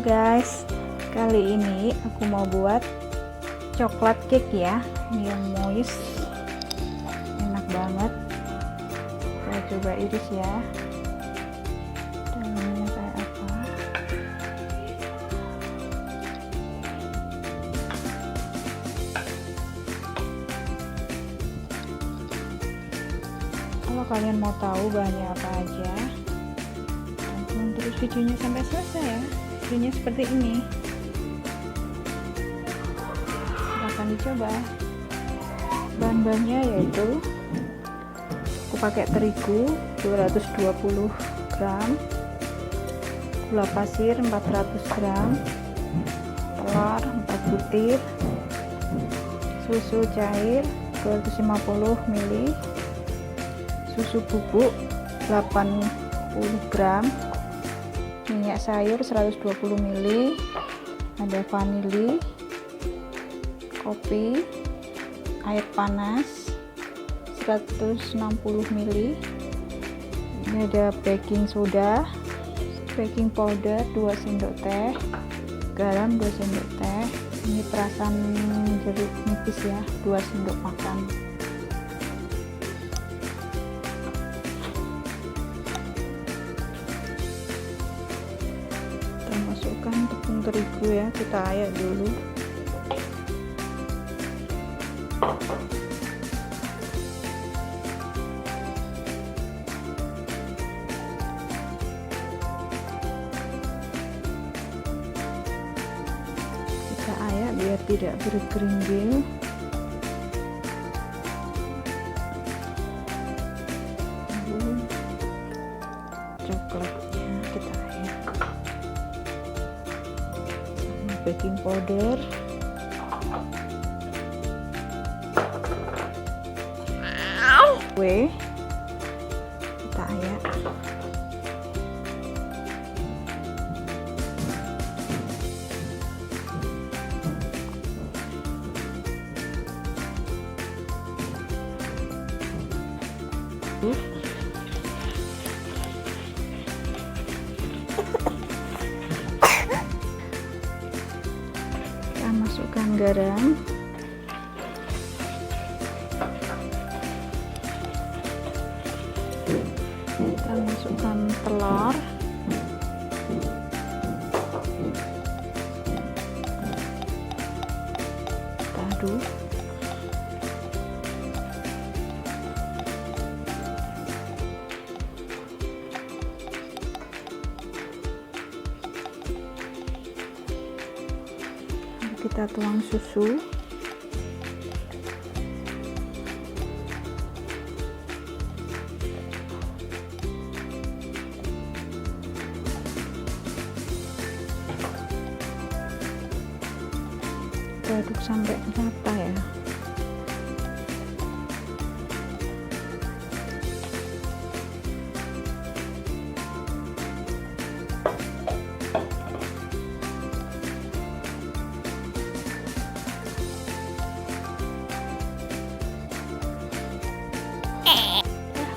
Guys, kali ini aku mau buat coklat cake ya, yang moist, enak banget. Saya coba iris ya, dalamnya kayak apa. Kalau kalian mau tahu bahannya apa aja, tonton terus videonya sampai selesai ya. Hasilnya seperti ini, silahkan dicoba. Bahan-bahannya yaitu aku pakai terigu 220 gram, gula pasir 400 gram, telur 4 butir, susu cair 250 ml, susu bubuk 80 gram, minyak sayur 120 ml, ada vanila, kopi, air panas 160 ml, ini ada baking soda, baking powder 2 sendok teh, garam 2 sendok teh, ini perasan jeruk nipis ya 2 sendok makan. Masukkan tepung terigu ya, kita ayak dulu. Kita ayak biar tidak bergeringgil. Lalu coklatnya kita ayak, baking powder, kue kita ayak, kita masukkan garam, kita masukkan telur, kita aduk, kita tuang susu, kita aduk sampai rata ya.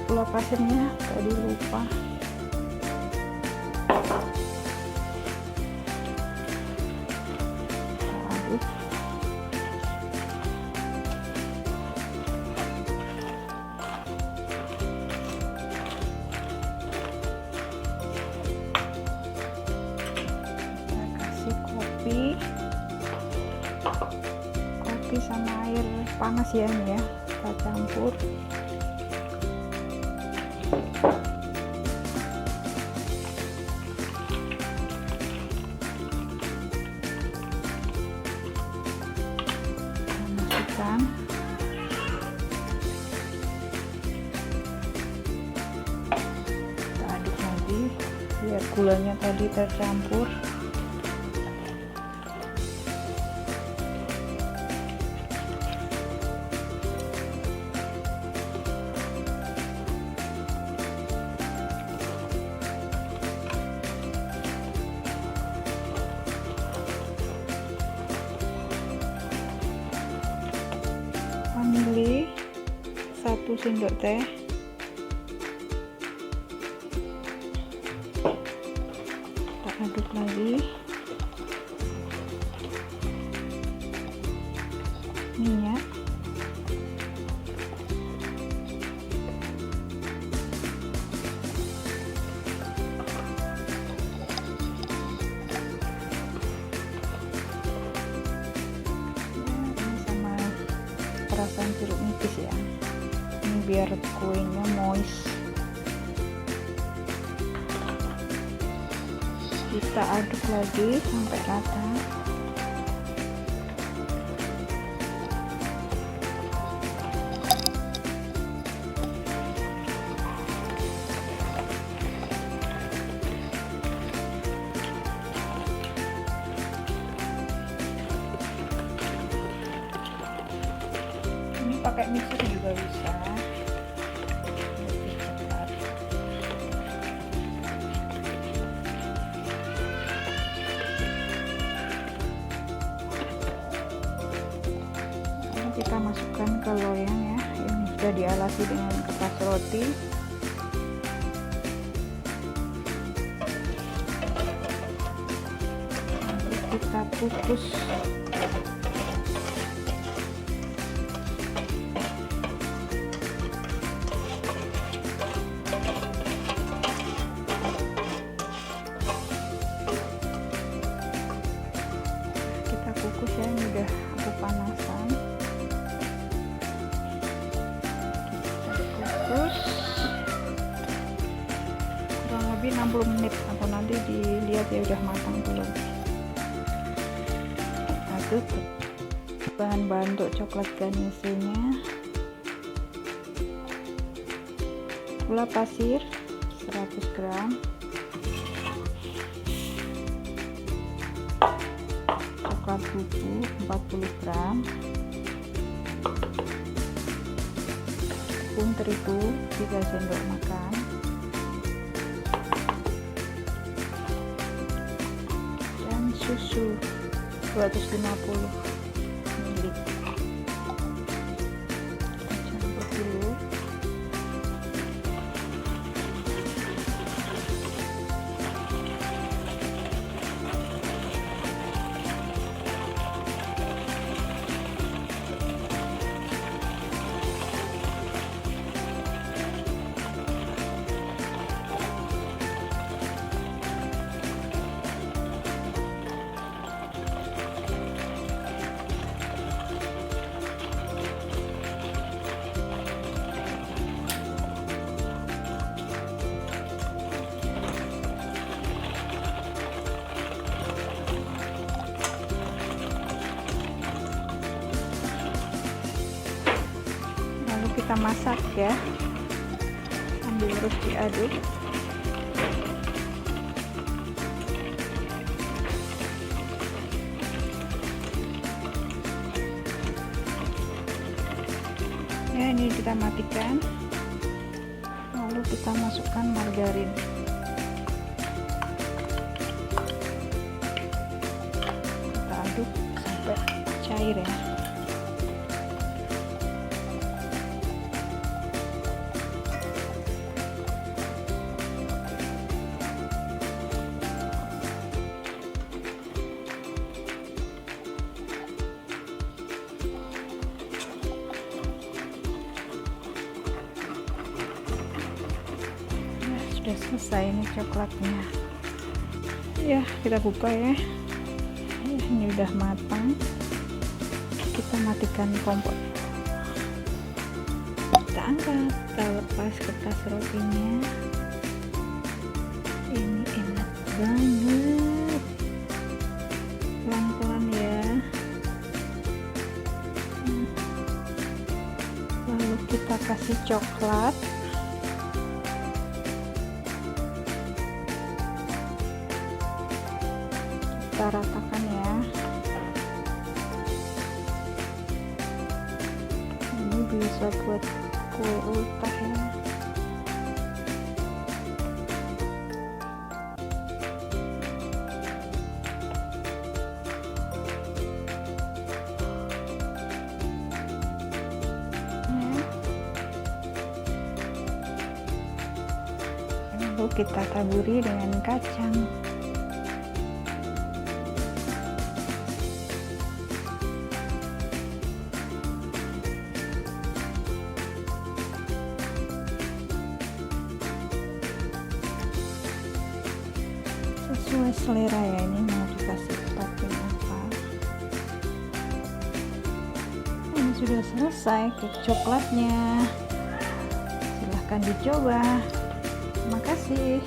Gula pasirnya tadi lupa. Aduk. Kita kasih kopi sama air panas ya, ini ya, kita campur. Masukkan, kita aduk lagi biar gulanya tadi tercampur. Vanila 1 sendok teh, kita aduk lagi. minyak, ini sama perasan jeruk nipis ya, ini biar kuenya moist. Kita aduk lagi sampai rata. Ini pakai mixer juga bisa. Kita masukkan ke loyang ya, yang sudah dialasi dengan kertas roti. Lalu kita kukus. Kita kukus ya, ini udah aku panasan. Terus kurang lebih 60 menit atau nanti dilihat ya udah matang belum. Nah, tutup. Bahan-bahan untuk coklat garnisenya: gula pasir 100 gram, coklat bubuk 40 gram, tepung terigu 3 sendok makan, dan susu 250 ml. Kita campur dulu. Kita masak ya, sambil terus diaduk. Ya, ini kita matikan, lalu kita masukkan margarin. Kita aduk sampai cair ya. Sudah selesai ini coklatnya ya, kita buka ya. Ini udah matang, kita matikan kompor, kita angkat, kita lepas kertas rotinya. Ini enak banget, pelan-pelan ya. Lalu kita kasih coklat. Kita ratakan ya. Ini bisa buat kue ultah ya. Lalu kita taburi dengan kacang. sesuai selera ya, ini mau dikasih topping apa. Ini sudah selesai cake coklatnya, silahkan dicoba. Terima kasih.